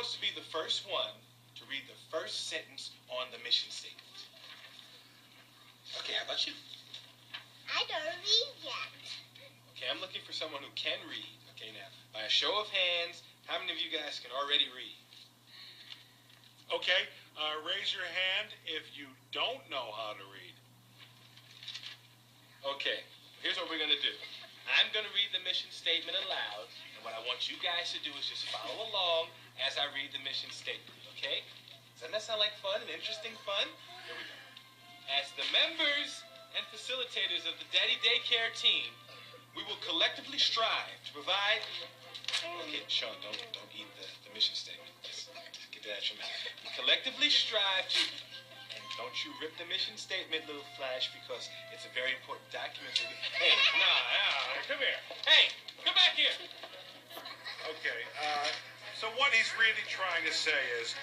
supposed to be the first one to read the first sentence on the mission statement. Okay, how about you? I don't read yet. Okay, I'm looking for someone who can read. Okay, now, by a show of hands, how many of you guys can already read? Okay, raise your hand if you don't know how to read. Okay, here's what we're going to do. I'm going to read the mission statement aloud, and what I want you guys to do is just follow along as I read the mission statement, okay? Doesn't that sound like fun and interesting fun? Here we go. As the members and facilitators of the Daddy Daycare team, we will collectively strive to provide... Okay, Sean, don't eat the mission statement. Just get that out your mouth. We collectively strive to... And don't you rip the mission statement, little Flash, because it's a very important document. Hey, nah, come here. Hey, come back here. Okay, so what he's really trying to say is,